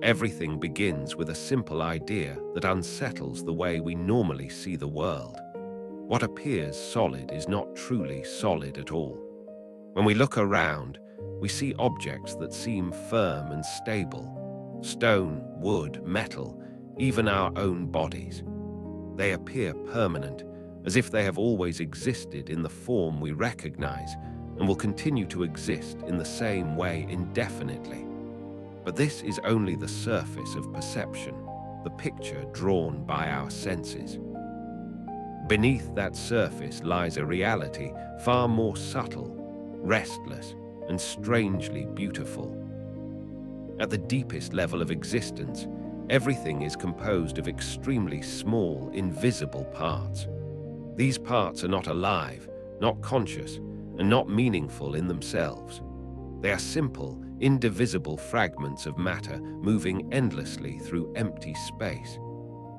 Everything begins with a simple idea that unsettles the way we normally see the world. What appears solid is not truly solid at all. When we look around, we see objects that seem firm and stable: stone, wood, metal, even our own bodies. They appear permanent, as if they have always existed in the form we recognize and will continue to exist in the same way indefinitely. But this is only the surface of perception, the picture drawn by our senses. Beneath that surface lies a reality far more subtle, restless, and strangely beautiful. At the deepest level of existence, everything is composed of extremely small, invisible parts. These parts are not alive, not conscious, and not meaningful in themselves. They are simple, indivisible fragments of matter moving endlessly through empty space.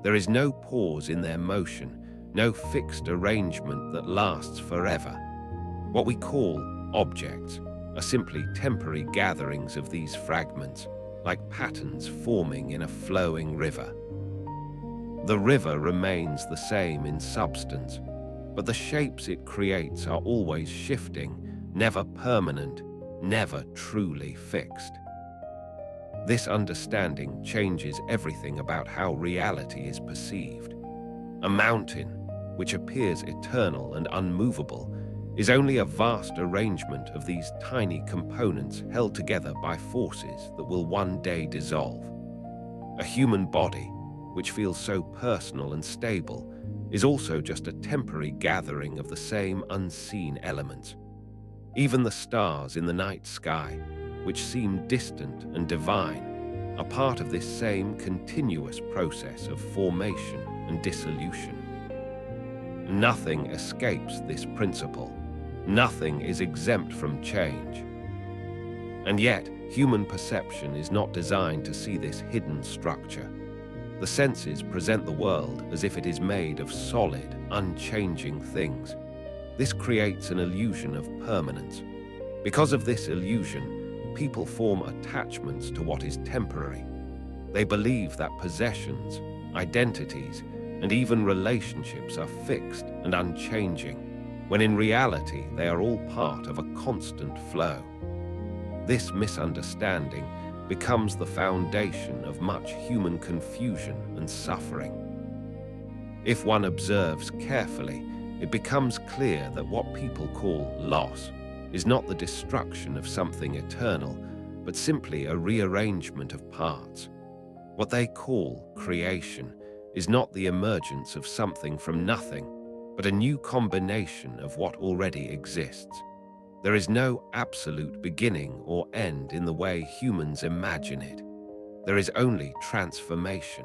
There is no pause in their motion, no fixed arrangement that lasts forever. What we call objects are simply temporary gatherings of these fragments, like patterns forming in a flowing river. The river remains the same in substance, but the shapes it creates are always shifting, never permanent, never truly fixed. This understanding changes everything about how reality is perceived. A mountain, which appears eternal and unmovable, is only a vast arrangement of these tiny components held together by forces that will one day dissolve. A human body, which feels so personal and stable, is also just a temporary gathering of the same unseen elements. Even the stars in the night sky, which seem distant and divine, are part of this same continuous process of formation and dissolution. Nothing escapes this principle. Nothing is exempt from change. And yet, human perception is not designed to see this hidden structure. The senses present the world as if it is made of solid, unchanging things. This creates an illusion of permanence. Because of this illusion, people form attachments to what is temporary. They believe that possessions, identities, and even relationships are fixed and unchanging, when in reality they are all part of a constant flow. This misunderstanding becomes the foundation of much human confusion and suffering. If one observes carefully, it becomes clear that what people call loss is not the destruction of something eternal, but simply a rearrangement of parts. What they call creation is not the emergence of something from nothing, but a new combination of what already exists. There is no absolute beginning or end in the way humans imagine it. There is only transformation.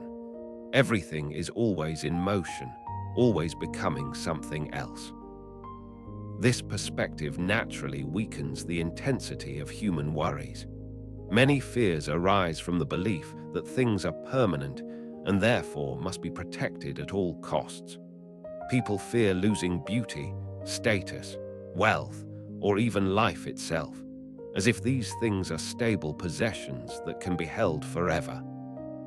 Everything is always in motion, always becoming something else. This perspective naturally weakens the intensity of human worries. Many fears arise from the belief that things are permanent and therefore must be protected at all costs. People fear losing beauty, status, wealth, or even life itself, as if these things are stable possessions that can be held forever.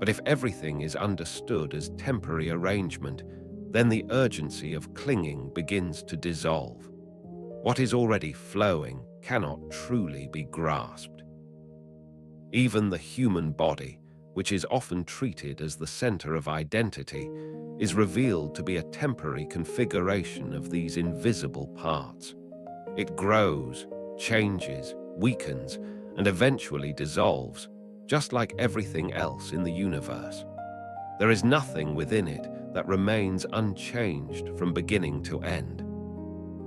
But if everything is understood as temporary arrangement, then the urgency of clinging begins to dissolve. What is already flowing cannot truly be grasped. Even the human body, which is often treated as the center of identity, is revealed to be a temporary configuration of these invisible parts. It grows, changes, weakens, and eventually dissolves, just like everything else in the universe. There is nothing within it that remains unchanged from beginning to end.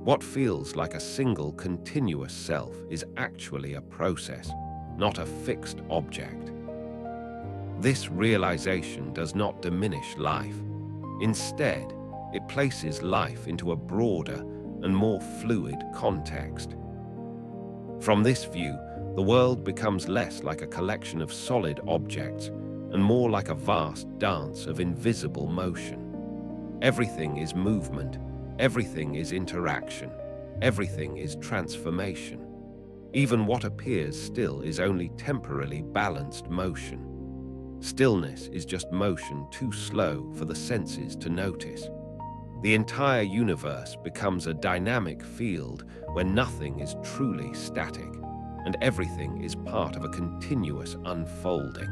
What feels like a single continuous self is actually a process, not a fixed object. This realization does not diminish life. Instead, it places life into a broader and more fluid context. From this view, the world becomes less like a collection of solid objects and more like a vast dance of invisible motion. Everything is movement, everything is interaction, everything is transformation. Even what appears still is only temporarily balanced motion. Stillness is just motion too slow for the senses to notice. The entire universe becomes a dynamic field where nothing is truly static, and everything is part of a continuous unfolding.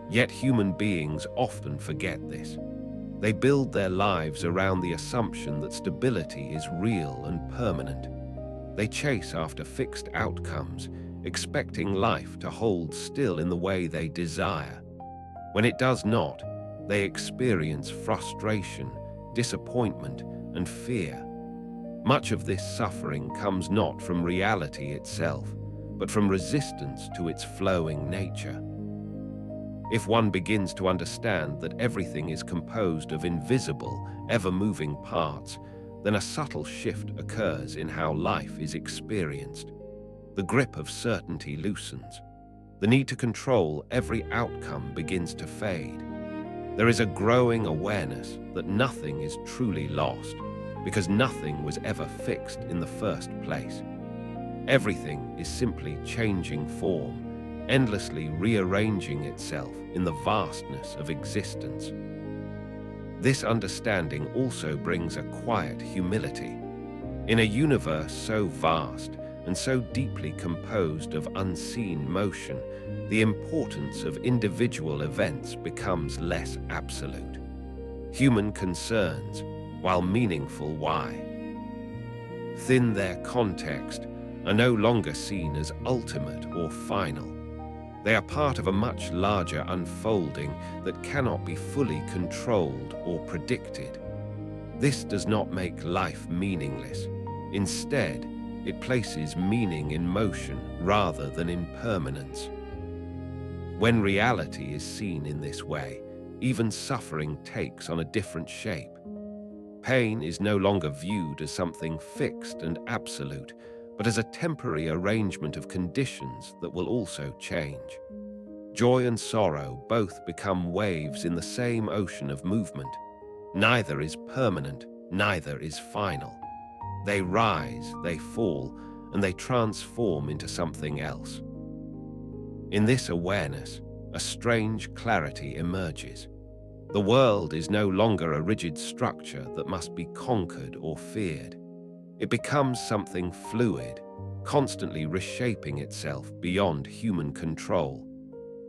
Yet human beings often forget this. They build their lives around the assumption that stability is real and permanent. They chase after fixed outcomes, expecting life to hold still in the way they desire. When it does not, they experience frustration, disappointment, and fear. Much of this suffering comes not from reality itself, but from resistance to its flowing nature. If one begins to understand that everything is composed of invisible, ever-moving parts, then a subtle shift occurs in how life is experienced. The grip of certainty loosens. The need to control every outcome begins to fade. There is a growing awareness that nothing is truly lost, because nothing was ever fixed in the first place. Everything is simply changing form, endlessly rearranging itself in the vastness of existence. This understanding also brings a quiet humility. In a universe so vast and so deeply composed of unseen motion, the importance of individual events becomes less absolute. Human concerns, while meaningful why, within their context, are no longer seen as ultimate or final. They are part of a much larger unfolding that cannot be fully controlled or predicted. This does not make life meaningless. Instead, it places meaning in motion rather than in permanence. When reality is seen in this way, even suffering takes on a different shape. Pain is no longer viewed as something fixed and absolute, but as a temporary arrangement of conditions that will also change. Joy and sorrow both become waves in the same ocean of movement. Neither is permanent, neither is final. They rise, they fall, and they transform into something else. In this awareness, a strange clarity emerges. The world is no longer a rigid structure that must be conquered or feared. It becomes something fluid, constantly reshaping itself beyond human control.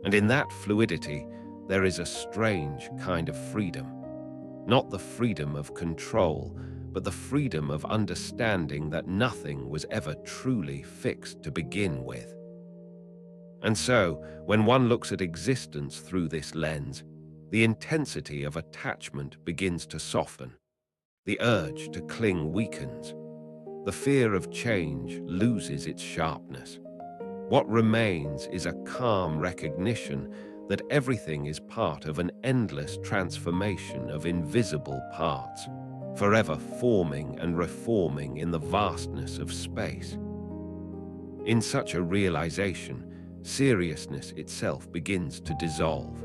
And in that fluidity, there is a strange kind of freedom. Not the freedom of control, but the freedom of understanding that nothing was ever truly fixed to begin with. And so, when one looks at existence through this lens, the intensity of attachment begins to soften. The urge to cling weakens. The fear of change loses its sharpness. What remains is a calm recognition that everything is part of an endless transformation of invisible parts, forever forming and reforming in the vastness of space. In such a realization, seriousness itself begins to dissolve.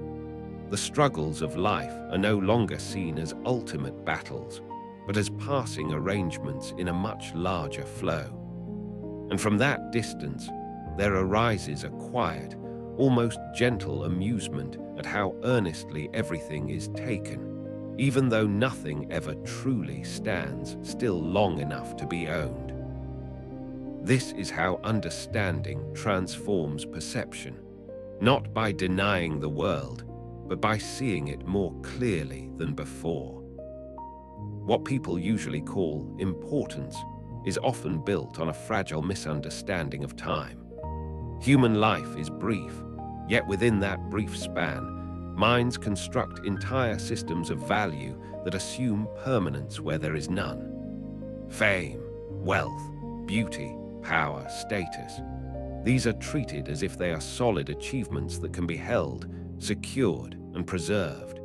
The struggles of life are no longer seen as ultimate battles, but as passing arrangements in a much larger flow. And from that distance, there arises a quiet, almost gentle amusement at how earnestly everything is taken, even though nothing ever truly stands still long enough to be owned. This is how understanding transforms perception, not by denying the world, but by seeing it more clearly than before. What people usually call importance is often built on a fragile misunderstanding of time. Human life is brief, yet within that brief span, minds construct entire systems of value that assume permanence where there is none. Fame, wealth, beauty, power, status. These are treated as if they are solid achievements that can be held, secured, and preserved.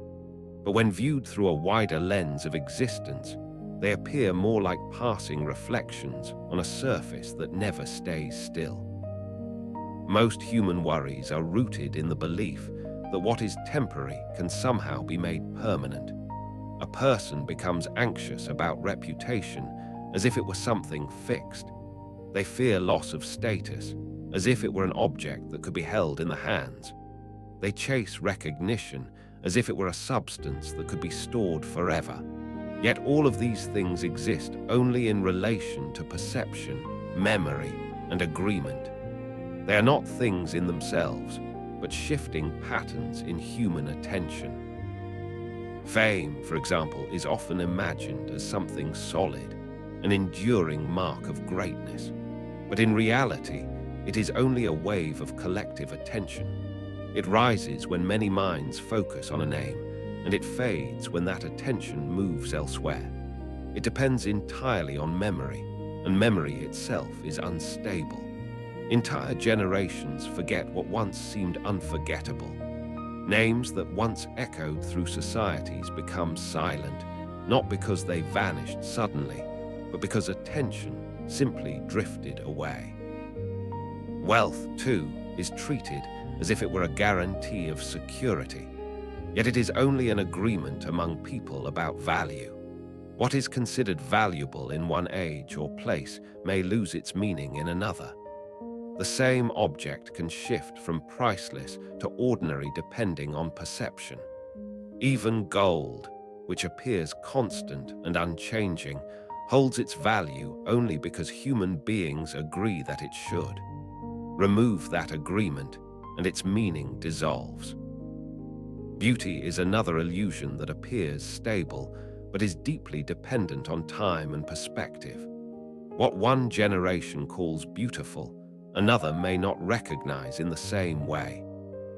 But when viewed through a wider lens of existence, they appear more like passing reflections on a surface that never stays still. Most human worries are rooted in the belief that what is temporary can somehow be made permanent. A person becomes anxious about reputation as if it were something fixed. They fear loss of status as if it were an object that could be held in the hands. They chase recognition as if it were a substance that could be stored forever. Yet all of these things exist only in relation to perception, memory, and agreement. They are not things in themselves, but shifting patterns in human attention. Fame, for example, is often imagined as something solid, an enduring mark of greatness. But in reality, it is only a wave of collective attention. It rises when many minds focus on a name, and it fades when that attention moves elsewhere. It depends entirely on memory, and memory itself is unstable. Entire generations forget what once seemed unforgettable. Names that once echoed through societies become silent, not because they vanished suddenly, but because attention simply drifted away. Wealth, too, is treated as if it were a guarantee of security. Yet it is only an agreement among people about value. What is considered valuable in one age or place may lose its meaning in another. The same object can shift from priceless to ordinary depending on perception. Even gold, which appears constant and unchanging, holds its value only because human beings agree that it should. Remove that agreement, and its meaning dissolves. Beauty is another illusion that appears stable, but is deeply dependent on time and perspective. What one generation calls beautiful, another may not recognize in the same way.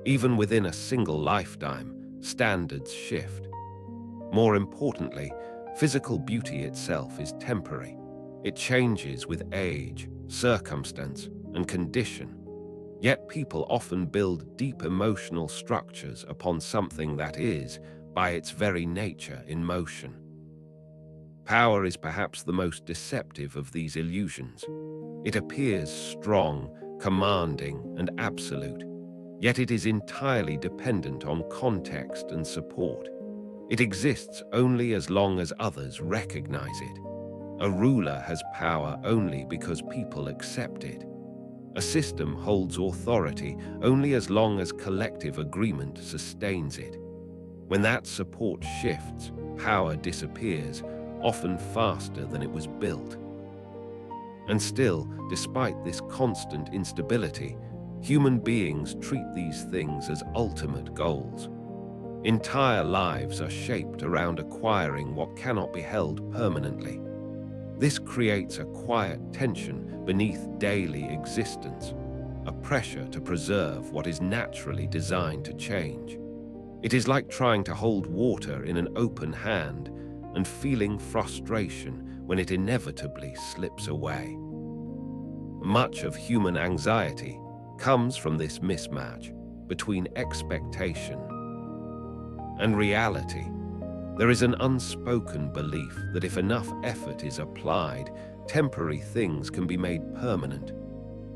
Even within a single lifetime, standards shift. More importantly, physical beauty itself is temporary. It changes with age, circumstance, and condition. Yet people often build deep emotional structures upon something that is, by its very nature, in motion. Power is perhaps the most deceptive of these illusions. It appears strong, commanding, and absolute, yet it is entirely dependent on context and support. It exists only as long as others recognize it. A ruler has power only because people accept it. A system holds authority only as long as collective agreement sustains it. When that support shifts, power disappears, often faster than it was built. And still, despite this constant instability, human beings treat these things as ultimate goals. Entire lives are shaped around acquiring what cannot be held permanently. This creates a quiet tension beneath daily existence, a pressure to preserve what is naturally designed to change. It is like trying to hold water in an open hand and feeling frustration when it inevitably slips away. Much of human anxiety comes from this mismatch between expectation and reality. There is an unspoken belief that if enough effort is applied, temporary things can be made permanent.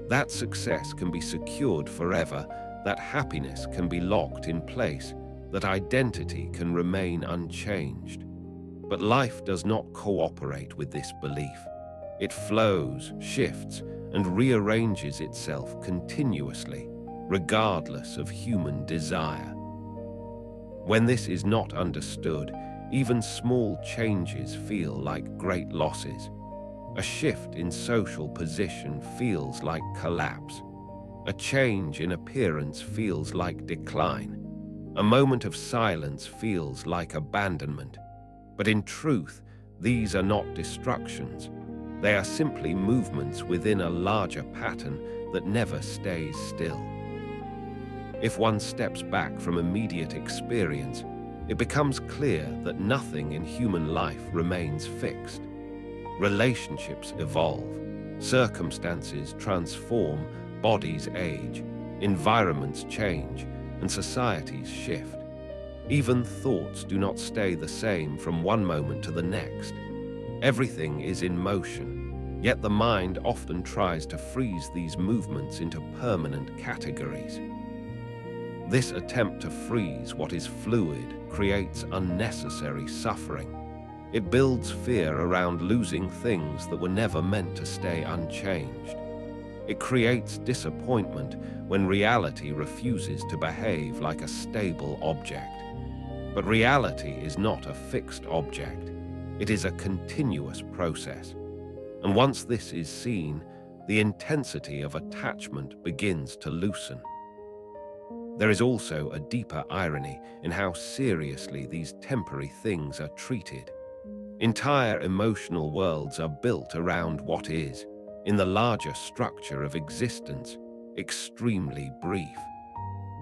That success can be secured forever, that happiness can be locked in place, that identity can remain unchanged. But life does not cooperate with this belief. It flows, shifts, and rearranges itself continuously, regardless of human desire. When this is not understood, even small changes feel like great losses. A shift in social position feels like collapse. A change in appearance feels like decline. A moment of silence feels like abandonment. But in truth, these are not destructions. They are simply movements within a larger pattern that never stays still. If one steps back from immediate experience, it becomes clear that nothing in human life remains fixed. Relationships evolve, circumstances transform, bodies age, environments change, and societies shift. Even thoughts do not stay the same from one moment to the next. Everything is in motion, yet the mind often tries to freeze these movements into permanent categories. This attempt to freeze what is fluid creates unnecessary suffering. It builds fear around losing things that were never meant to stay unchanged. It creates disappointment when reality refuses to behave like a stable object. But reality is not a fixed object. It is a continuous process. And once this is seen, the intensity of attachment begins to loosen. There is also a deeper irony in how seriously these temporary things are treated. Entire emotional worlds are built around what is, in the larger structure of existence, extremely brief.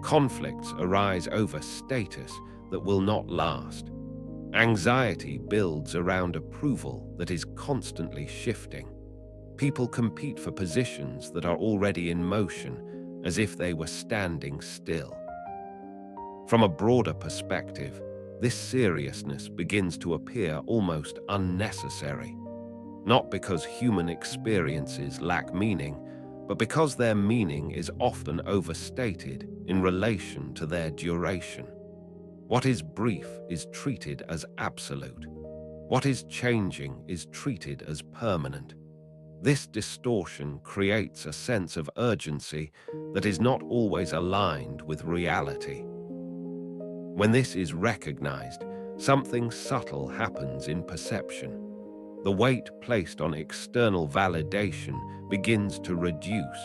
Conflicts arise over status that will not last. Anxiety builds around approval that is constantly shifting. People compete for positions that are already in motion, as if they were standing still. From a broader perspective, this seriousness begins to appear almost unnecessary, not because human experiences lack meaning, but because their meaning is often overstated in relation to their duration. What is brief is treated as absolute. What is changing is treated as permanent. This distortion creates a sense of urgency that is not always aligned with reality. When this is recognized, something subtle happens in perception. The weight placed on external validation begins to reduce.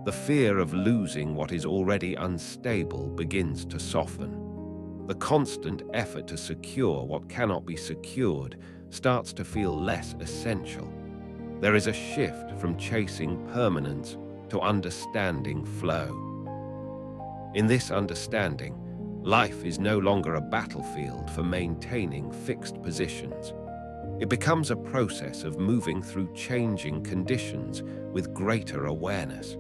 The fear of losing what is already unstable begins to soften. The constant effort to secure what cannot be secured starts to feel less essential. There is a shift from chasing permanence to understanding flow. In this understanding, life is no longer a battlefield for maintaining fixed positions. It becomes a process of moving through changing conditions with greater awareness.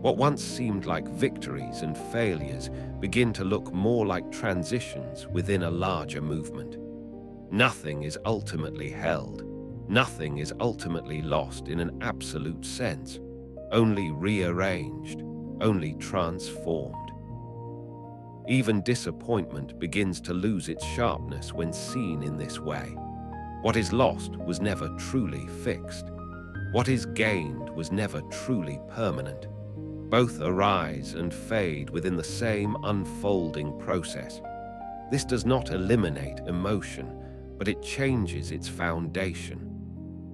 What once seemed like victories and failures begin to look more like transitions within a larger movement. Nothing is ultimately held. Nothing is ultimately lost in an absolute sense, only rearranged, only transformed. Even disappointment begins to lose its sharpness when seen in this way. What is lost was never truly fixed. What is gained was never truly permanent. Both arise and fade within the same unfolding process. This does not eliminate emotion, but it changes its foundation.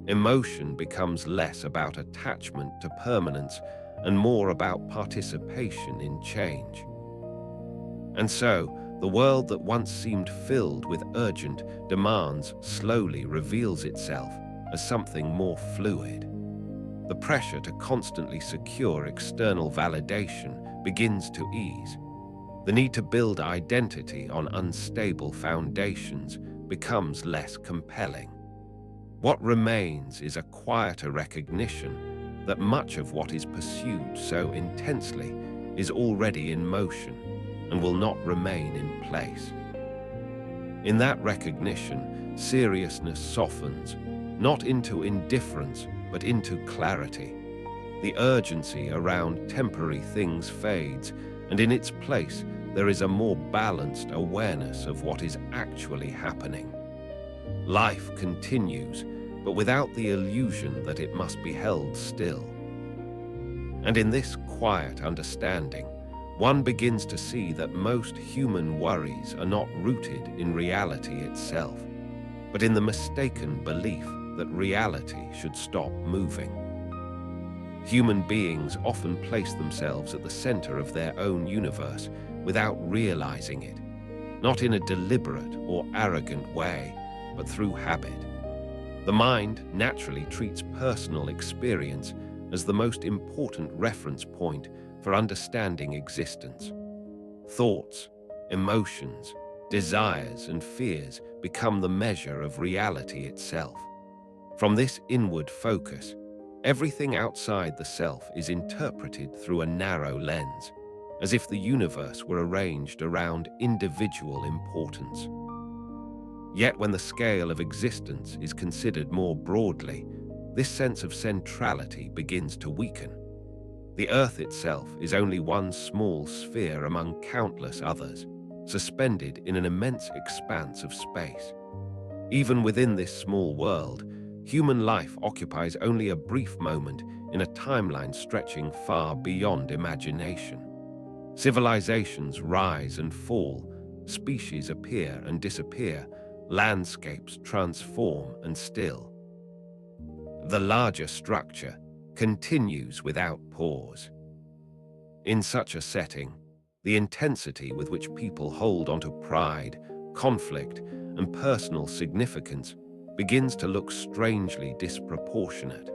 Emotion becomes less about attachment to permanence and more about participation in change. And so, the world that once seemed filled with urgent demands slowly reveals itself as something more fluid. The pressure to constantly secure external validation begins to ease. The need to build identity on unstable foundations becomes less compelling. What remains is a quieter recognition that much of what is pursued so intensely is already in motion and will not remain in place. In that recognition, seriousness softens, not into indifference, but into clarity. The urgency around temporary things fades, and in its place, there is a more balanced awareness of what is actually happening. Life continues, but without the illusion that it must be held still. And in this quiet understanding, one begins to see that most human worries are not rooted in reality itself, but in the mistaken belief that reality should stop moving. Human beings often place themselves at the center of their own universe without realizing it, not in a deliberate or arrogant way, but through habit. The mind naturally treats personal experience as the most important reference point for understanding existence. Thoughts, emotions, desires, and fears become the measure of reality itself. From this inward focus, everything outside the self is interpreted through a narrow lens, as if the universe were arranged around individual importance. Yet when the scale of existence is considered more broadly, this sense of centrality begins to weaken. The Earth itself is only one small sphere among countless others, suspended in an immense expanse of space. Even within this small world, human life occupies only a brief moment in a timeline stretching far beyond imagination. Civilizations rise and fall, species appear and disappear, landscapes transform and still. The larger structure continues without pause. In such a setting, the intensity with which people hold onto pride, conflict, and personal significance begins to look strangely disproportionate.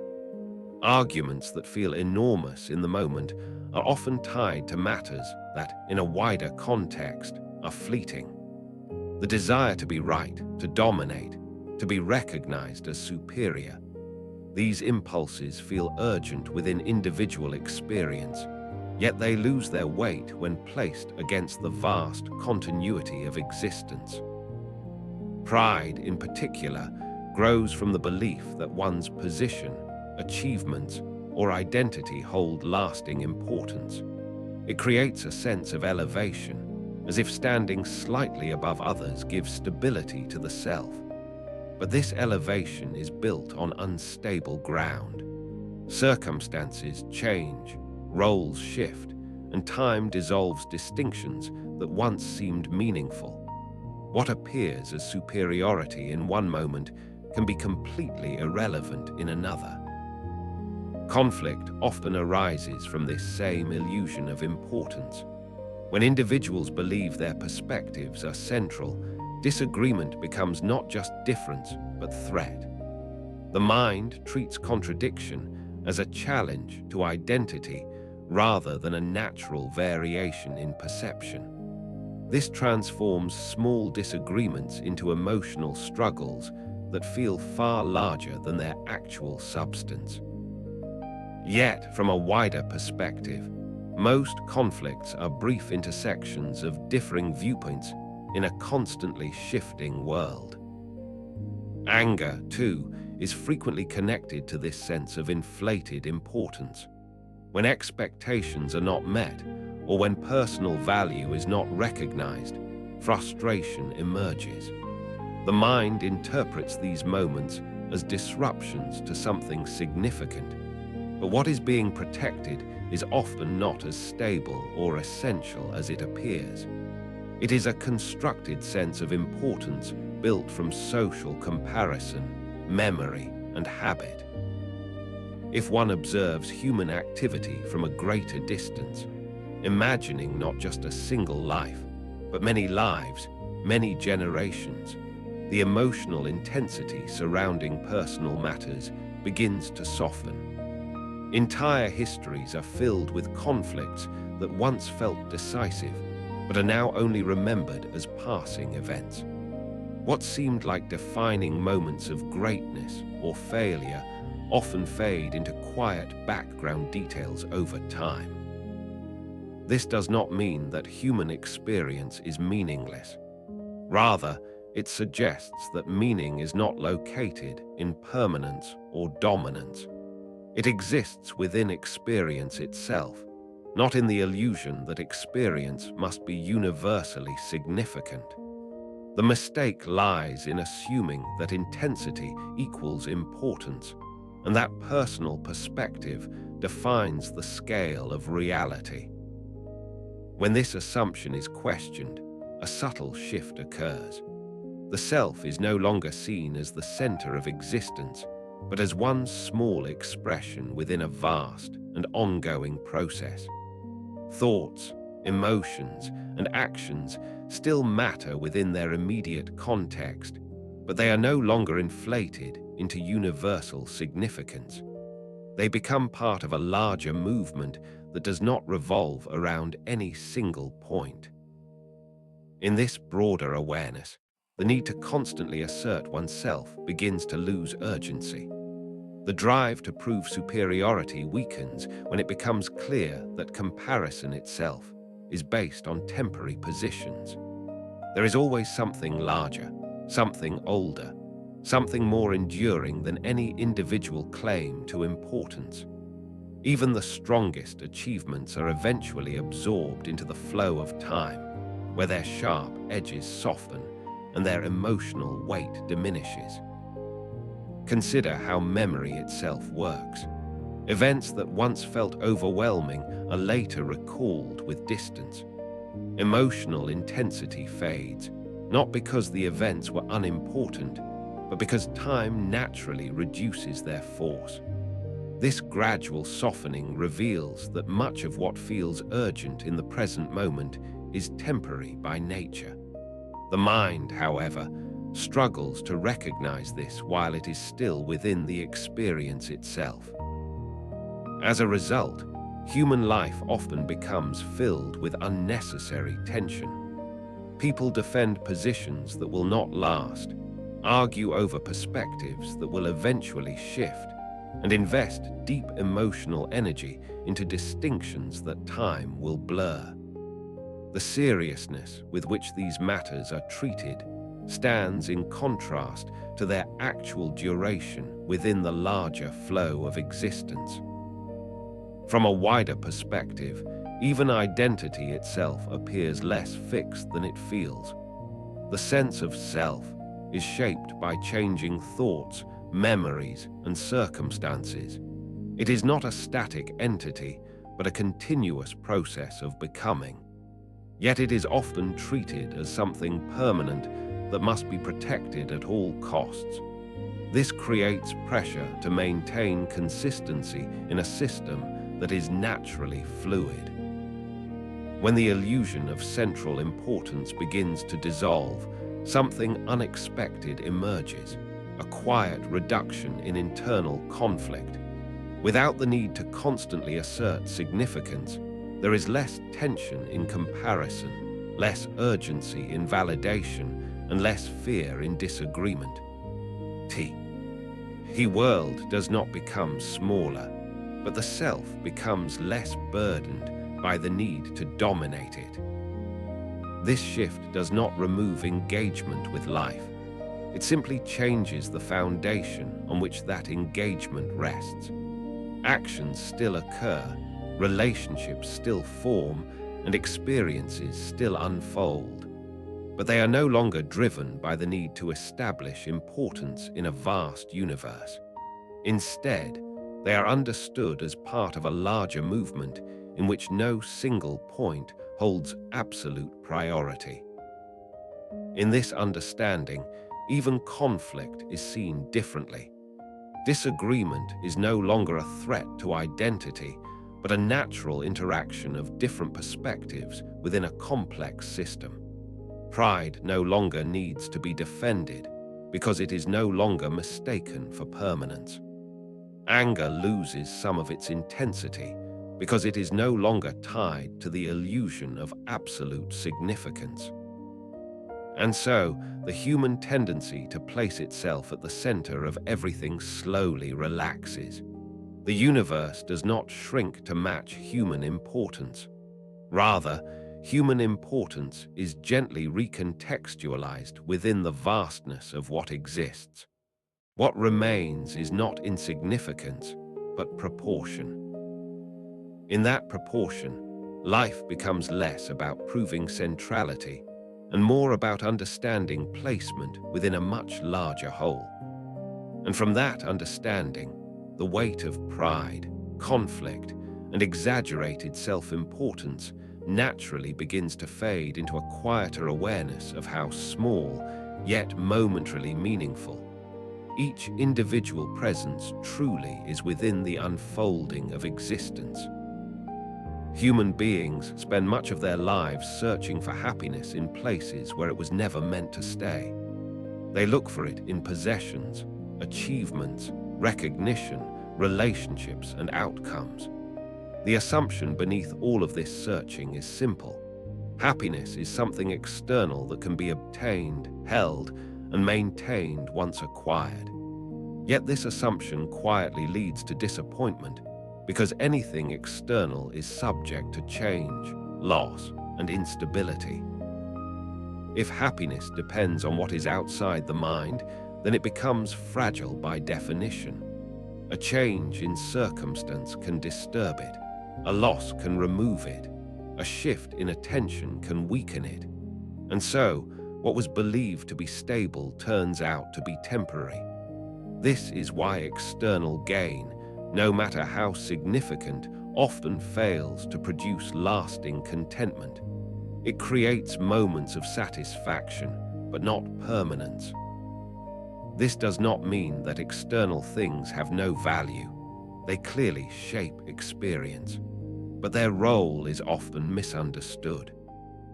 Arguments that feel enormous in the moment are often tied to matters that, in a wider context, are fleeting. The desire to be right, to dominate, to be recognized as superior. These impulses feel urgent within individual experience, yet they lose their weight when placed against the vast continuity of existence. Pride, in particular, grows from the belief that one's position, achievements, or identity hold lasting importance. It creates a sense of elevation, as if standing slightly above others gives stability to the self. But this elevation is built on unstable ground. Circumstances change, roles shift, and time dissolves distinctions that once seemed meaningful. What appears as superiority in one moment can be completely irrelevant in another. Conflict often arises from this same illusion of importance. When individuals believe their perspectives are central, disagreement becomes not just difference, but threat. The mind treats contradiction as a challenge to identity rather than a natural variation in perception. This transforms small disagreements into emotional struggles that feel far larger than their actual substance. Yet, from a wider perspective, most conflicts are brief intersections of differing viewpoints in a constantly shifting world. Anger, too, is frequently connected to this sense of inflated importance. When expectations are not met, or when personal value is not recognized, frustration emerges. The mind interprets these moments as disruptions to something significant, but what is being protected is often not as stable or essential as it appears. It is a constructed sense of importance built from social comparison, memory, and habit. If one observes human activity from a greater distance, imagining not just a single life, but many lives, many generations, the emotional intensity surrounding personal matters begins to soften. Entire histories are filled with conflicts that once felt decisive, but are now only remembered as passing events. What seemed like defining moments of greatness or failure often fade into quiet background details over time. This does not mean that human experience is meaningless. Rather, it suggests that meaning is not located in permanence or dominance. It exists within experience itself, not in the illusion that experience must be universally significant. The mistake lies in assuming that intensity equals importance, and that personal perspective defines the scale of reality. When this assumption is questioned, a subtle shift occurs. The self is no longer seen as the center of existence, but as one small expression within a vast and ongoing process. Thoughts, emotions, and actions still matter within their immediate context, but they are no longer inflated into universal significance. They become part of a larger movement that does not revolve around any single point. In this broader awareness, the need to constantly assert oneself begins to lose urgency. The drive to prove superiority weakens when it becomes clear that comparison itself is based on temporary positions. There is always something larger, something older, something more enduring than any individual claim to importance. Even the strongest achievements are eventually absorbed into the flow of time, where their sharp edges soften and their emotional weight diminishes. Consider how memory itself works. Events that once felt overwhelming are later recalled with distance. Emotional intensity fades, not because the events were unimportant, but because time naturally reduces their force. This gradual softening reveals that much of what feels urgent in the present moment is temporary by nature. The mind, however, struggles to recognize this while it is still within the experience itself. As a result, human life often becomes filled with unnecessary tension. People defend positions that will not last, argue over perspectives that will eventually shift, and invest deep emotional energy into distinctions that time will blur. The seriousness with which these matters are treated stands in contrast to their actual duration within the larger flow of existence. From a wider perspective, even identity itself appears less fixed than it feels. The sense of self is shaped by changing thoughts, memories, and circumstances. It is not a static entity, but a continuous process of becoming. Yet it is often treated as something permanent that must be protected at all costs. This creates pressure to maintain consistency in a system that is naturally fluid. When the illusion of central importance begins to dissolve, something unexpected emerges, a quiet reduction in internal conflict. Without the need to constantly assert significance, there is less tension in comparison, less urgency in validation, and less fear in disagreement. The world does not become smaller, but the self becomes less burdened by the need to dominate it. This shift does not remove engagement with life. It simply changes the foundation on which that engagement rests. Actions still occur, relationships still form, and experiences still unfold. But they are no longer driven by the need to establish importance in a vast universe. Instead, they are understood as part of a larger movement in which no single point holds absolute priority. In this understanding, even conflict is seen differently. Disagreement is no longer a threat to identity, but a natural interaction of different perspectives within a complex system. Pride no longer needs to be defended because it is no longer mistaken for permanence. Anger loses some of its intensity because it is no longer tied to the illusion of absolute significance. And so, the human tendency to place itself at the center of everything slowly relaxes. The universe does not shrink to match human importance. Rather, human importance is gently recontextualized within the vastness of what exists. What remains is not insignificance, but proportion. In that proportion, life becomes less about proving centrality and more about understanding placement within a much larger whole. And from that understanding, the weight of pride, conflict, and exaggerated self-importance naturally begins to fade into a quieter awareness of how small, yet momentarily meaningful, each individual presence truly is within the unfolding of existence. Human beings spend much of their lives searching for happiness in places where it was never meant to stay. They look for it in possessions, achievements, recognition, relationships, and outcomes. The assumption beneath all of this searching is simple. Happiness is something external that can be obtained, held, and maintained once acquired. Yet this assumption quietly leads to disappointment because anything external is subject to change, loss, and instability. If happiness depends on what is outside the mind, then it becomes fragile by definition. A change in circumstance can disturb it. A loss can remove it. A shift in attention can weaken it. And so, what was believed to be stable turns out to be temporary. This is why external gain, no matter how significant, often fails to produce lasting contentment. It creates moments of satisfaction, but not permanence. This does not mean that external things have no value. They clearly shape experience, but their role is often misunderstood.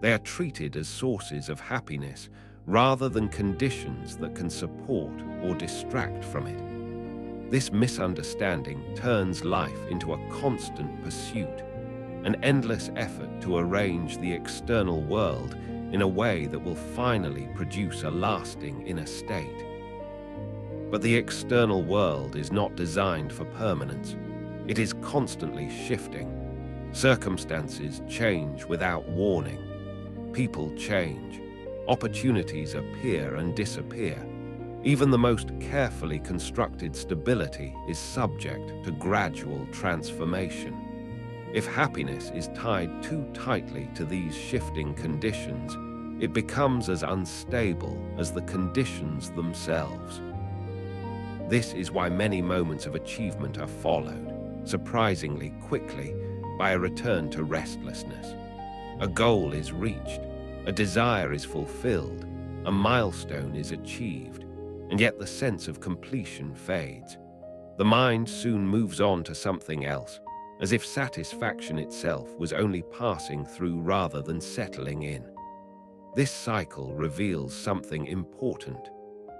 They are treated as sources of happiness rather than conditions that can support or distract from it. This misunderstanding turns life into a constant pursuit, an endless effort to arrange the external world in a way that will finally produce a lasting inner state. But the external world is not designed for permanence. It is constantly shifting. Circumstances change without warning. People change. Opportunities appear and disappear. Even the most carefully constructed stability is subject to gradual transformation. If happiness is tied too tightly to these shifting conditions, it becomes as unstable as the conditions themselves. This is why many moments of achievement are followed, surprisingly quickly, by a return to restlessness. A goal is reached, a desire is fulfilled, a milestone is achieved, and yet the sense of completion fades. The mind soon moves on to something else, as if satisfaction itself was only passing through rather than settling in. This cycle reveals something important.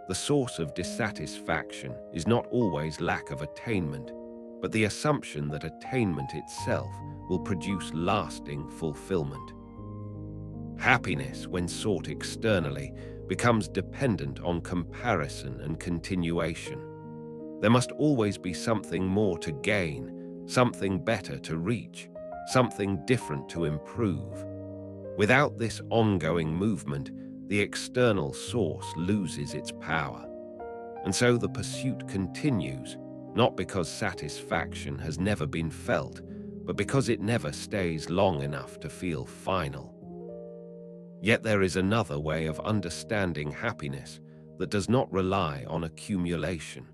The source of dissatisfaction is not always lack of attainment, but the assumption that attainment itself will produce lasting fulfillment. Happiness, when sought externally, becomes dependent on comparison and continuation. There must always be something more to gain, something better to reach, something different to improve. Without this ongoing movement, the external source loses its power. And so the pursuit continues, not because satisfaction has never been felt, but because it never stays long enough to feel final. Yet there is another way of understanding happiness that does not rely on accumulation.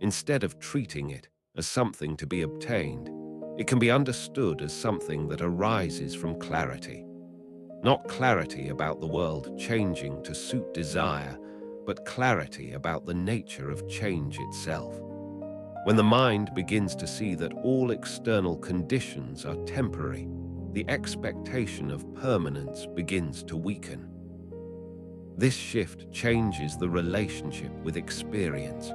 Instead of treating it as something to be obtained, it can be understood as something that arises from clarity. Not clarity about the world changing to suit desire, but clarity about the nature of change itself. When the mind begins to see that all external conditions are temporary, the expectation of permanence begins to weaken. This shift changes the relationship with experience.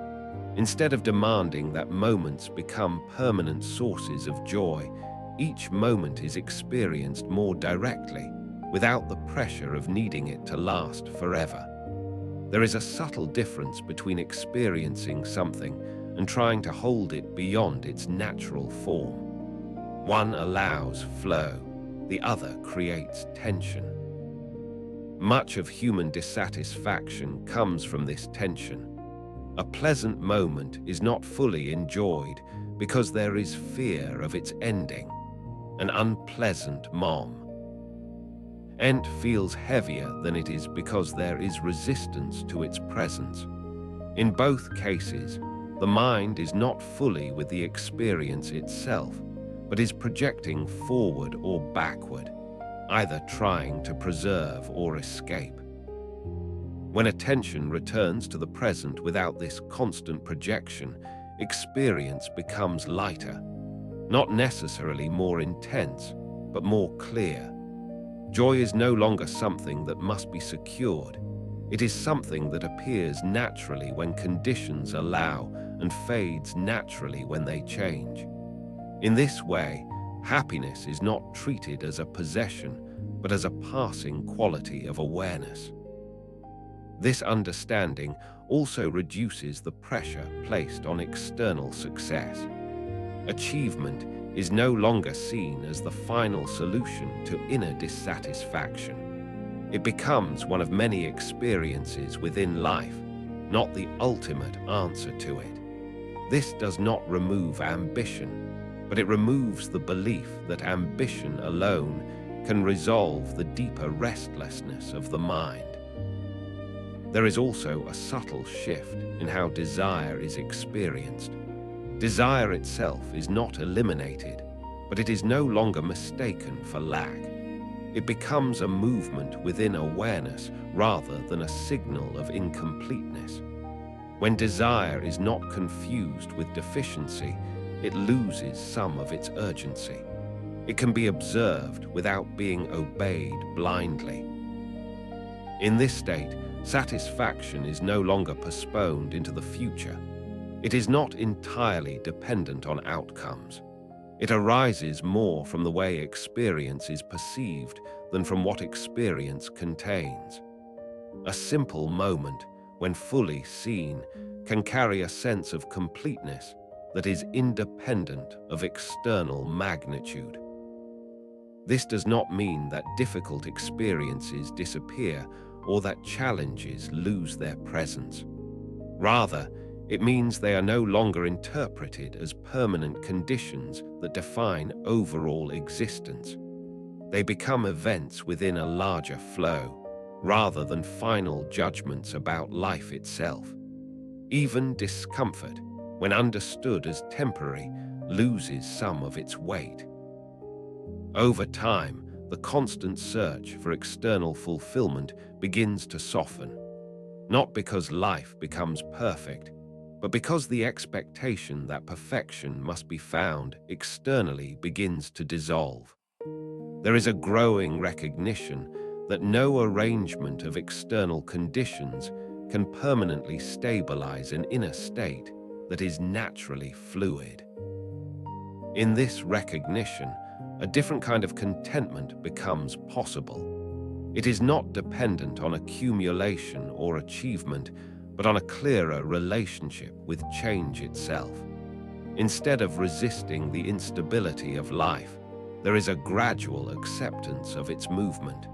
Instead of demanding that moments become permanent sources of joy, each moment is experienced more directly, without the pressure of needing it to last forever. There is a subtle difference between experiencing something and trying to hold it beyond its natural form. One allows flow, the other creates tension. Much of human dissatisfaction comes from this tension. A pleasant moment is not fully enjoyed because there is fear of its ending, an unpleasant moment feels heavier than it is because there is resistance to its presence. In both cases, the mind is not fully with the experience itself, but is projecting forward or backward, either trying to preserve or escape. When attention returns to the present without this constant projection, experience becomes lighter, not necessarily more intense, but more clear. Joy is no longer something that must be secured. It is something that appears naturally when conditions allow and fades naturally when they change. In this way, happiness is not treated as a possession, but as a passing quality of awareness. This understanding also reduces the pressure placed on external success. Achievement is no longer seen as the final solution to inner dissatisfaction. It becomes one of many experiences within life, not the ultimate answer to it. This does not remove ambition, but it removes the belief that ambition alone can resolve the deeper restlessness of the mind. There is also a subtle shift in how desire is experienced. Desire itself is not eliminated, but it is no longer mistaken for lack. It becomes a movement within awareness rather than a signal of incompleteness. When desire is not confused with deficiency, it loses some of its urgency. It can be observed without being obeyed blindly. In this state, satisfaction is no longer postponed into the future. It is not entirely dependent on outcomes. It arises more from the way experience is perceived than from what experience contains. A simple moment, when fully seen, can carry a sense of completeness that is independent of external magnitude. This does not mean that difficult experiences disappear or that challenges lose their presence. Rather, it means they are no longer interpreted as permanent conditions that define overall existence. They become events within a larger flow, rather than final judgments about life itself. Even discomfort, when understood as temporary, loses some of its weight. Over time, the constant search for external fulfillment begins to soften, not because life becomes perfect, but because the expectation that perfection must be found externally begins to dissolve. There is a growing recognition that no arrangement of external conditions can permanently stabilize an inner state that is naturally fluid. In this recognition, a different kind of contentment becomes possible. It is not dependent on accumulation or achievement, but on a clearer relationship with change itself. Instead of resisting the instability of life, there is a gradual acceptance of its movement.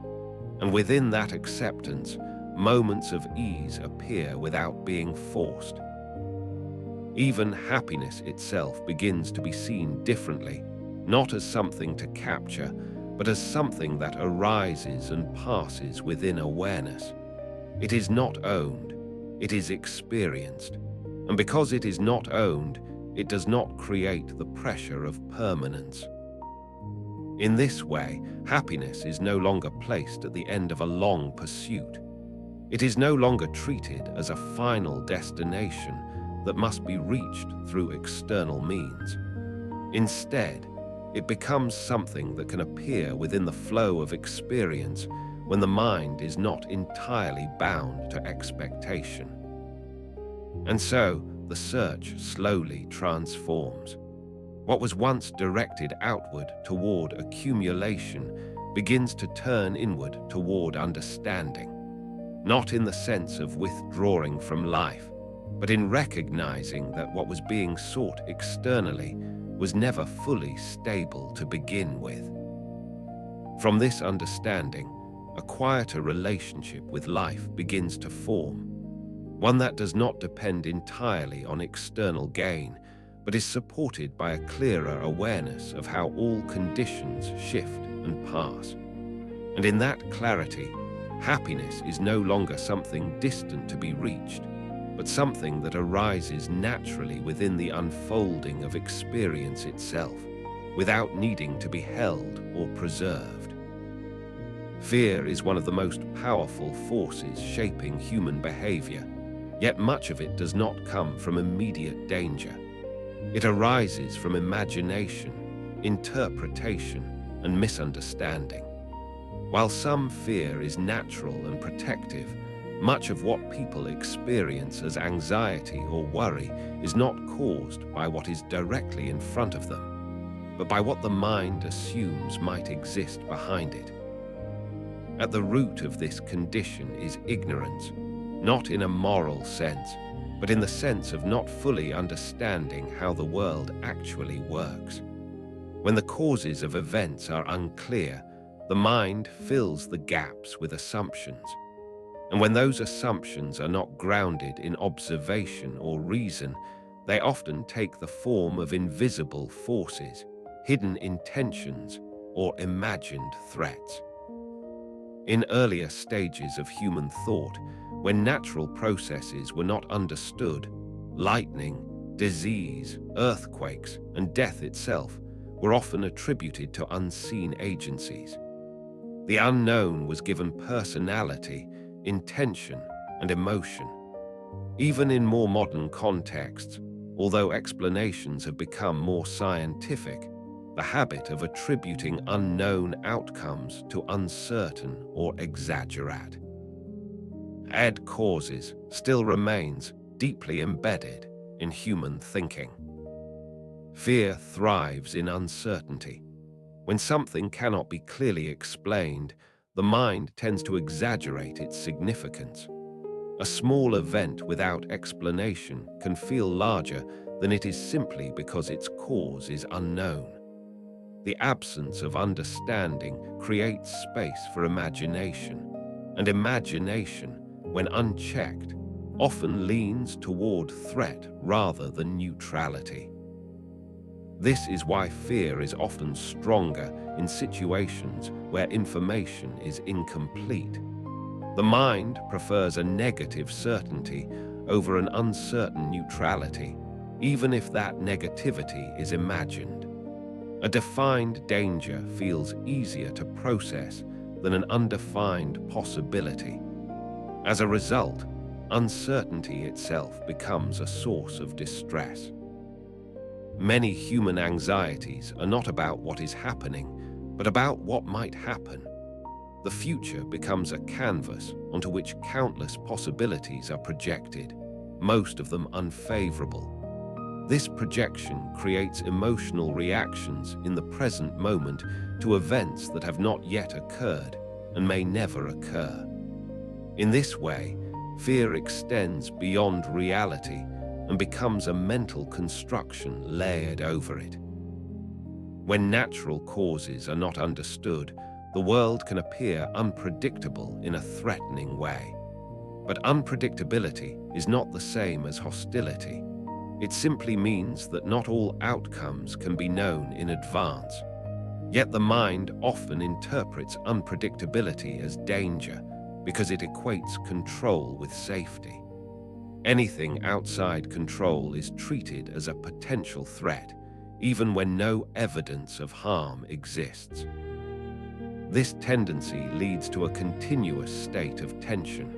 And within that acceptance, moments of ease appear without being forced. Even happiness itself begins to be seen differently, not as something to capture, but as something that arises and passes within awareness. It is not owned, it is experienced. And because it is not owned, it does not create the pressure of permanence. In this way, happiness is no longer placed at the end of a long pursuit. It is no longer treated as a final destination that must be reached through external means. Instead, it becomes something that can appear within the flow of experience when the mind is not entirely bound to expectation. And so, the search slowly transforms. What was once directed outward toward accumulation begins to turn inward toward understanding, not in the sense of withdrawing from life, but in recognizing that what was being sought externally was never fully stable to begin with. From this understanding, a quieter relationship with life begins to form, one that does not depend entirely on external gain, but is supported by a clearer awareness of how all conditions shift and pass. And in that clarity, happiness is no longer something distant to be reached, but something that arises naturally within the unfolding of experience itself, without needing to be held or preserved. Fear is one of the most powerful forces shaping human behavior, yet much of it does not come from immediate danger. It arises from imagination, interpretation, and misunderstanding. While some fear is natural and protective, much of what people experience as anxiety or worry is not caused by what is directly in front of them, but by what the mind assumes might exist behind it. At the root of this condition is ignorance, not in a moral sense, but in the sense of not fully understanding how the world actually works. When the causes of events are unclear, the mind fills the gaps with assumptions. And when those assumptions are not grounded in observation or reason, they often take the form of invisible forces, hidden intentions, or imagined threats. In earlier stages of human thought, when natural processes were not understood, lightning, Disease, earthquakes, and death itself were often attributed to unseen agencies. The unknown was given personality, intention, and emotion. Even in more modern contexts, although explanations have become more scientific, the habit of attributing unknown outcomes to uncertain or exaggerate causes still remains deeply embedded in human thinking. Fear thrives in uncertainty. When something cannot be clearly explained, the mind tends to exaggerate its significance. A small event without explanation can feel larger than it is simply because its cause is unknown. The absence of understanding creates space for imagination, and imagination, when unchecked, often leans toward threat rather than neutrality. This is why fear is often stronger in situations where information is incomplete. The mind prefers a negative certainty over an uncertain neutrality, even if that negativity is imagined. A defined danger feels easier to process than an undefined possibility. As a result, uncertainty itself becomes a source of distress. Many human anxieties are not about what is happening, but about what might happen. The future becomes a canvas onto which countless possibilities are projected, most of them unfavorable. This projection creates emotional reactions in the present moment to events that have not yet occurred and may never occur. In this way, fear extends beyond reality and becomes a mental construction layered over it. When natural causes are not understood, the world can appear unpredictable in a threatening way. But unpredictability is not the same as hostility. It simply means that not all outcomes can be known in advance. Yet the mind often interprets unpredictability as danger because it equates control with safety. Anything outside control is treated as a potential threat, even when no evidence of harm exists. This tendency leads to a continuous state of tension.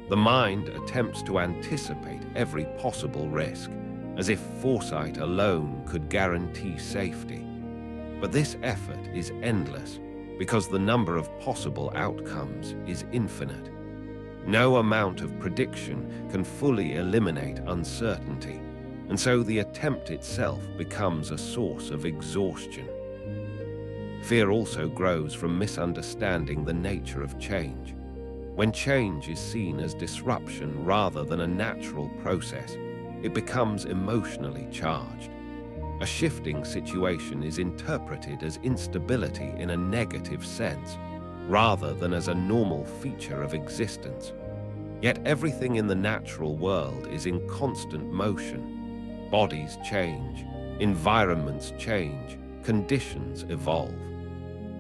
The mind attempts to anticipate every possible risk, as if foresight alone could guarantee safety. But this effort is endless because the number of possible outcomes is infinite. No amount of prediction can fully eliminate uncertainty, and so the attempt itself becomes a source of exhaustion. Fear also grows from misunderstanding the nature of change. When change is seen as disruption rather than a natural process, it becomes emotionally charged. A shifting situation is interpreted as instability in a negative sense, rather than as a normal feature of existence. Yet everything in the natural world is in constant motion. Bodies change, environments change, conditions evolve.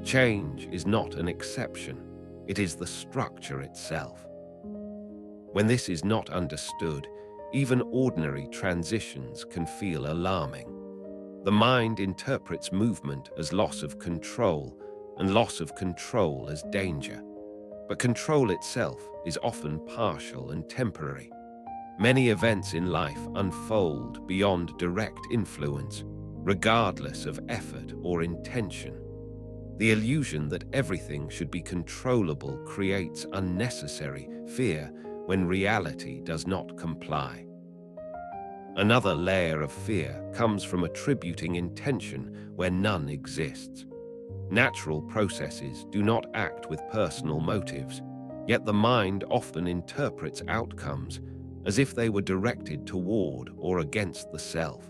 Change is not an exception, it is the structure itself. When this is not understood, even ordinary transitions can feel alarming. The mind interprets movement as loss of control, and loss of control as danger. But control itself is often partial and temporary. Many events in life unfold beyond direct influence, regardless of effort or intention. The illusion that everything should be controllable creates unnecessary fear when reality does not comply. Another layer of fear comes from attributing intention where none exists. Natural processes do not act with personal motives, yet the mind often interprets outcomes as if they were directed toward or against the self.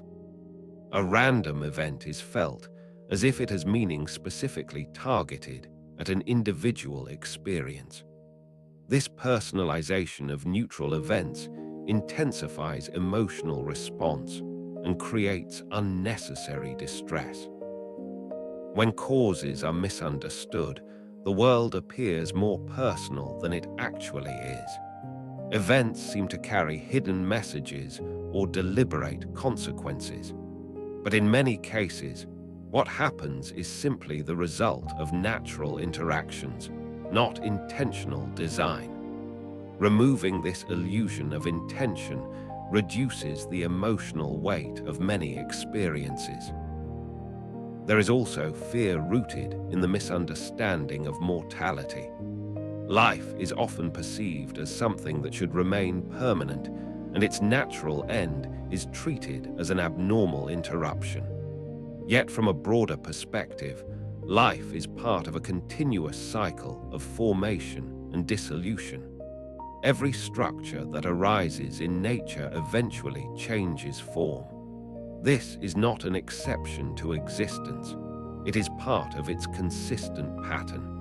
A random event is felt as if it has meaning specifically targeted at an individual experience. This personalization of neutral events intensifies emotional response and creates unnecessary distress. When causes are misunderstood, the world appears more personal than it actually is. Events seem to carry hidden messages or deliberate consequences. But in many cases, what happens is simply the result of natural interactions, not intentional design. Removing this illusion of intention reduces the emotional weight of many experiences. There is also fear rooted in the misunderstanding of mortality. Life is often perceived as something that should remain permanent, and its natural end is treated as an abnormal interruption. Yet from a broader perspective, life is part of a continuous cycle of formation and dissolution. Every structure that arises in nature eventually changes form. This is not an exception to existence. It is part of its consistent pattern.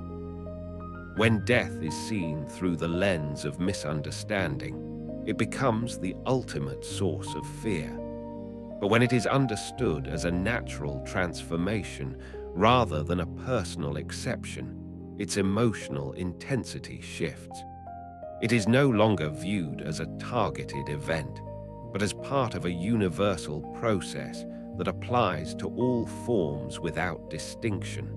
When death is seen through the lens of misunderstanding, it becomes the ultimate source of fear. But when it is understood as a natural transformation rather than a personal exception, its emotional intensity shifts. It is no longer viewed as a targeted event, but as part of a universal process that applies to all forms without distinction.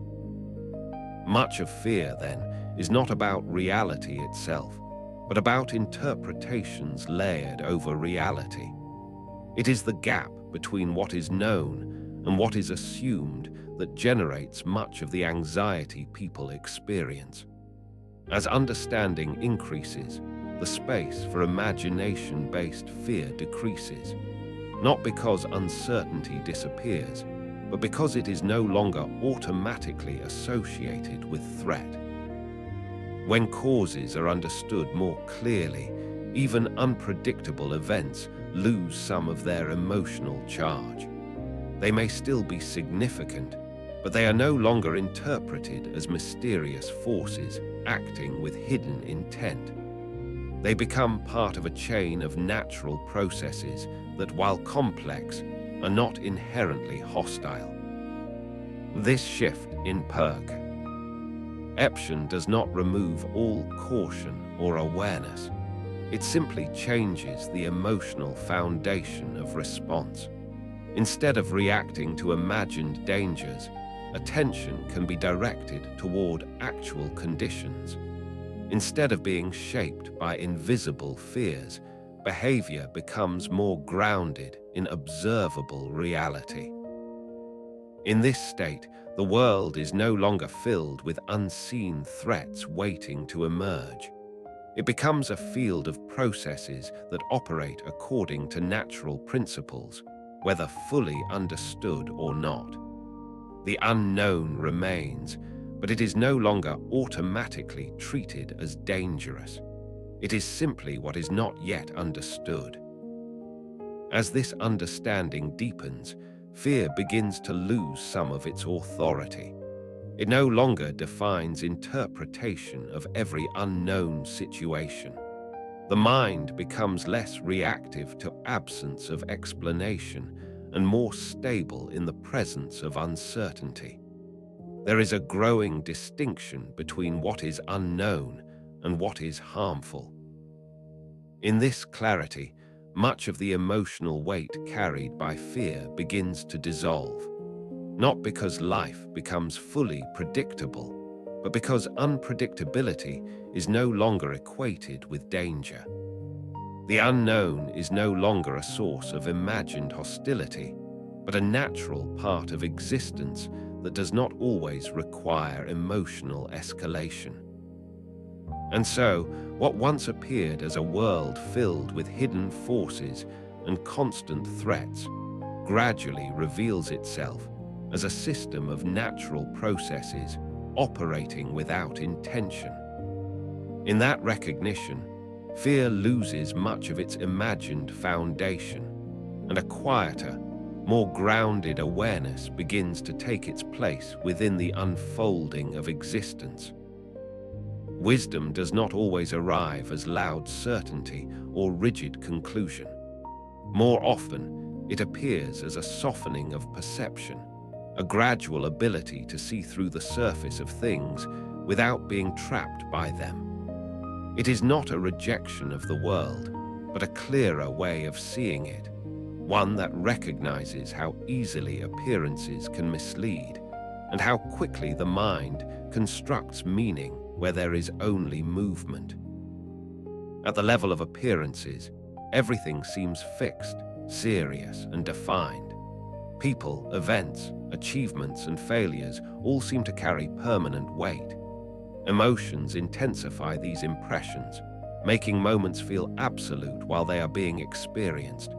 Much of fear, then, is not about reality itself, but about interpretations layered over reality. It is the gap between what is known and what is assumed that generates much of the anxiety people experience. As understanding increases, the space for imagination-based fear decreases, not because uncertainty disappears, but because it is no longer automatically associated with threat. When causes are understood more clearly, even unpredictable events lose some of their emotional charge. They may still be significant, but they are no longer interpreted as mysterious forces acting with hidden intent. They become part of a chain of natural processes that, while complex, are not inherently hostile. This shift in perception does not remove all caution or awareness. It simply changes the emotional foundation of response. Instead of reacting to imagined dangers, attention can be directed toward actual conditions. Instead of being shaped by invisible fears, behavior becomes more grounded in observable reality. In this state, the world is no longer filled with unseen threats waiting to emerge. It becomes a field of processes that operate according to natural principles, whether fully understood or not. The unknown remains, but it is no longer automatically treated as dangerous. It is simply what is not yet understood. As this understanding deepens, fear begins to lose some of its authority. It no longer defines interpretation of every unknown situation. The mind becomes less reactive to absence of explanation and more stable in the presence of uncertainty. There is a growing distinction between what is unknown and what is harmful. In this clarity, much of the emotional weight carried by fear begins to dissolve, not because life becomes fully predictable, but because unpredictability is no longer equated with danger. The unknown is no longer a source of imagined hostility, but a natural part of existence that does not always require emotional escalation. And so, what once appeared as a world filled with hidden forces and constant threats gradually reveals itself as a system of natural processes operating without intention. In that recognition, fear loses much of its imagined foundation, and a quieter, more grounded awareness begins to take its place within the unfolding of existence. Wisdom does not always arrive as loud certainty or rigid conclusion. More often, it appears as a softening of perception, a gradual ability to see through the surface of things without being trapped by them. It is not a rejection of the world, but a clearer way of seeing it, one that recognizes how easily appearances can mislead and how quickly the mind constructs meaning where there is only movement. At the level of appearances, everything seems fixed, serious, and defined. People, events, achievements, and failures all seem to carry permanent weight. Emotions intensify these impressions, making moments feel absolute while they are being experienced.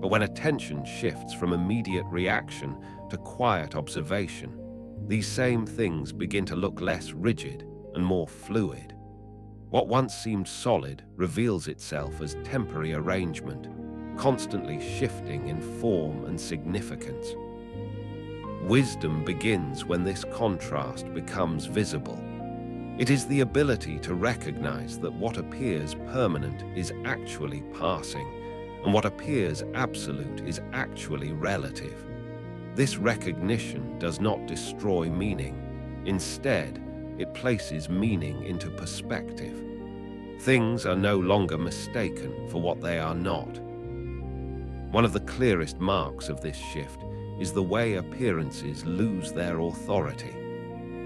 But when attention shifts from immediate reaction to quiet observation, these same things begin to look less rigid and more fluid. What once seemed solid reveals itself as temporary arrangement, constantly shifting in form and significance. Wisdom begins when this contrast becomes visible. It is the ability to recognize that what appears permanent is actually passing, and what appears absolute is actually relative. This recognition does not destroy meaning. Instead, it places meaning into perspective. Things are no longer mistaken for what they are not. One of the clearest marks of this shift is the way appearances lose their authority.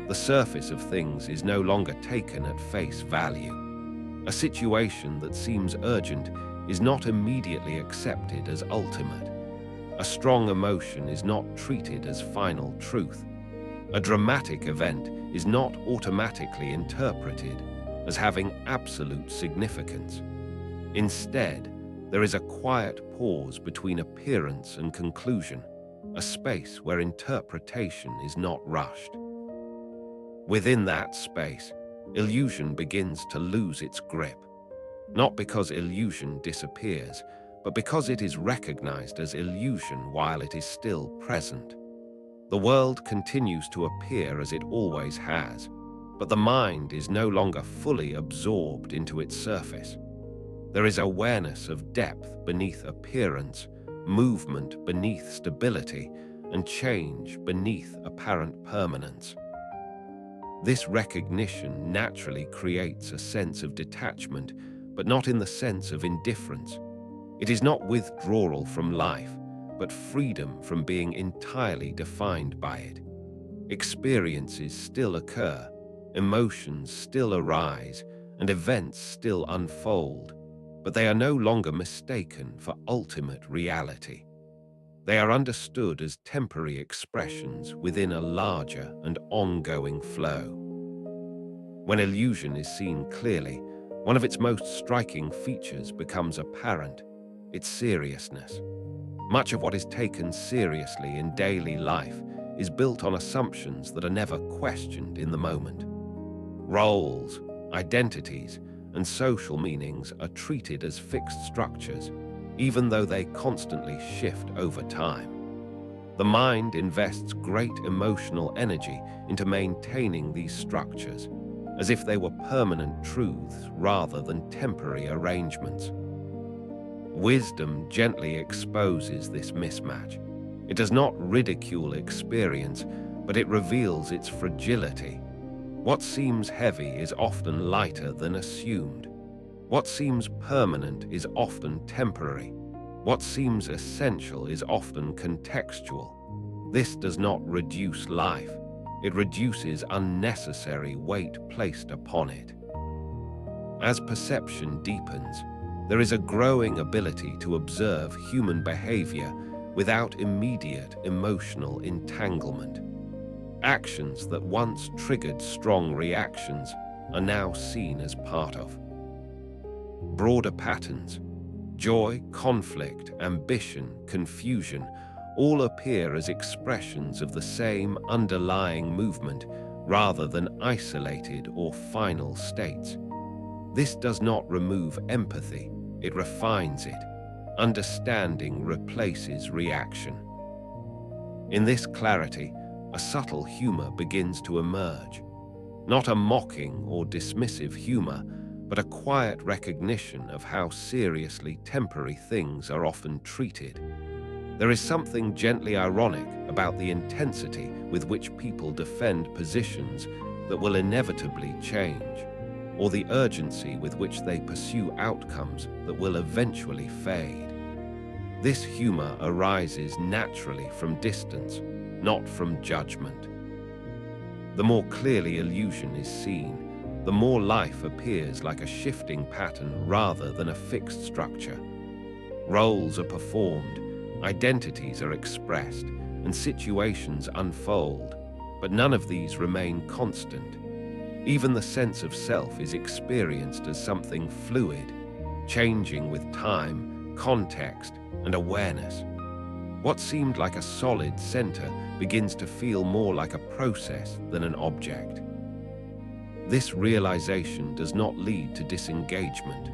The surface of things is no longer taken at face value. A situation that seems urgent is not immediately accepted as ultimate. A strong emotion is not treated as final truth. A dramatic event is not automatically interpreted as having absolute significance. Instead, there is a quiet pause between appearance and conclusion, a space where interpretation is not rushed. Within that space, illusion begins to lose its grip, not because illusion disappears, but because it is recognized as illusion while it is still present. The world continues to appear as it always has, but the mind is no longer fully absorbed into its surface. There is awareness of depth beneath appearance, movement beneath stability, and change beneath apparent permanence. This recognition naturally creates a sense of detachment, but not in the sense of indifference. It is not withdrawal from life, but freedom from being entirely defined by it. Experiences still occur, emotions still arise, and events still unfold, but they are no longer mistaken for ultimate reality. They are understood as temporary expressions within a larger and ongoing flow. When illusion is seen clearly, one of its most striking features becomes apparent: its seriousness. Much of what is taken seriously in daily life is built on assumptions that are never questioned in the moment. Roles, identities, and social meanings are treated as fixed structures, even though they constantly shift over time. The mind invests great emotional energy into maintaining these structures, as if they were permanent truths rather than temporary arrangements. Wisdom gently exposes this mismatch. It does not ridicule experience, but it reveals its fragility. What seems heavy is often lighter than assumed. What seems permanent is often temporary. What seems essential is often contextual. This does not reduce life. It reduces unnecessary weight placed upon it. As perception deepens, there is a growing ability to observe human behavior without immediate emotional entanglement. Actions that once triggered strong reactions are now seen as part of broader patterns. Joy, conflict, ambition, confusion all appear as expressions of the same underlying movement rather than isolated or final states. This does not remove empathy, it refines it. Understanding replaces reaction. In this clarity, a subtle humor begins to emerge. Not a mocking or dismissive humor, but a quiet recognition of how seriously temporary things are often treated. There is something gently ironic about the intensity with which people defend positions that will inevitably change, or the urgency with which they pursue outcomes that will eventually fade. This humor arises naturally from distance, not from judgment. The more clearly illusion is seen, the more life appears like a shifting pattern rather than a fixed structure. Roles are performed, identities are expressed, and situations unfold, but none of these remain constant. Even the sense of self is experienced as something fluid, changing with time, context, and awareness. What seemed like a solid center begins to feel more like a process than an object. This realization does not lead to disengagement.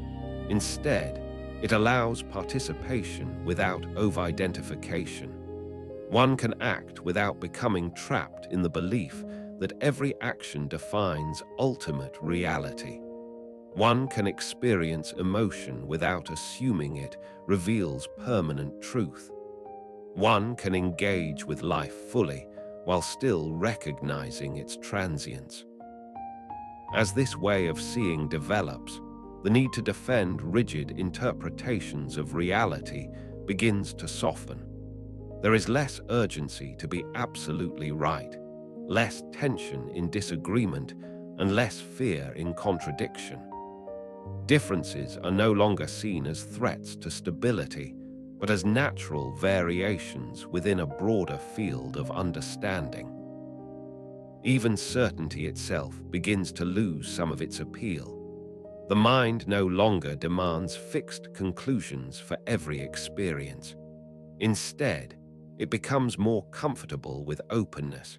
Instead, it allows participation without over-identification. One can act without becoming trapped in the belief that every action defines ultimate reality. One can experience emotion without assuming it reveals permanent truth. One can engage with life fully while still recognizing its transience. As this way of seeing develops, the need to defend rigid interpretations of reality begins to soften. There is less urgency to be absolutely right, less tension in disagreement, and less fear in contradiction. Differences are no longer seen as threats to stability, but as natural variations within a broader field of understanding. Even certainty itself begins to lose some of its appeal. The mind no longer demands fixed conclusions for every experience. Instead, it becomes more comfortable with openness,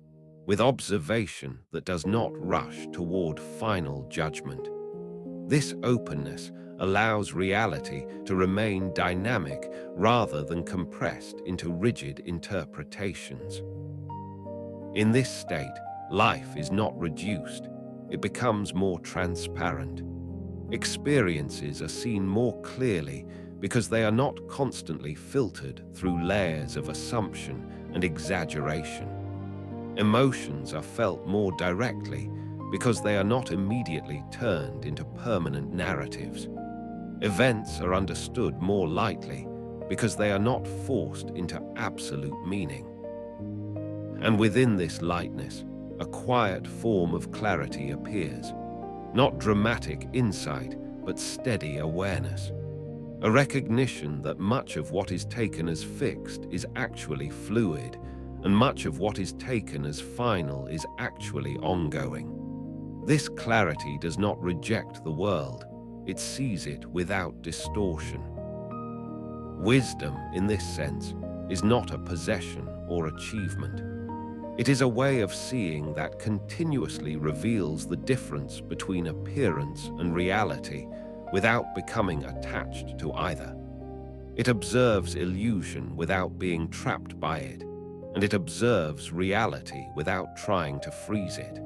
with observation that does not rush toward final judgment. This openness allows reality to remain dynamic rather than compressed into rigid interpretations. In this state, life is not reduced, it becomes more transparent. Experiences are seen more clearly because they are not constantly filtered through layers of assumption and exaggeration. Emotions are felt more directly because they are not immediately turned into permanent narratives. Events are understood more lightly because they are not forced into absolute meaning. And within this lightness, a quiet form of clarity appears. Not dramatic insight, but steady awareness. A recognition that much of what is taken as fixed is actually fluid, and much of what is taken as final is actually ongoing. This clarity does not reject the world, it sees it without distortion. Wisdom, in this sense, is not a possession or achievement. It is a way of seeing that continuously reveals the difference between appearance and reality without becoming attached to either. It observes illusion without being trapped by it, and it observes reality without trying to freeze it.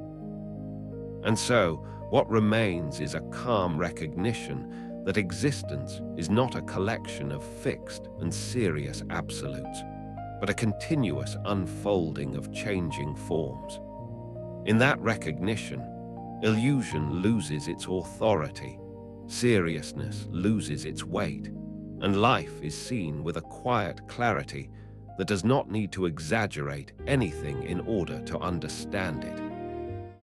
And so, what remains is a calm recognition that existence is not a collection of fixed and serious absolutes, but a continuous unfolding of changing forms. In that recognition, illusion loses its authority, seriousness loses its weight, and life is seen with a quiet clarity that does not need to exaggerate anything in order to understand it.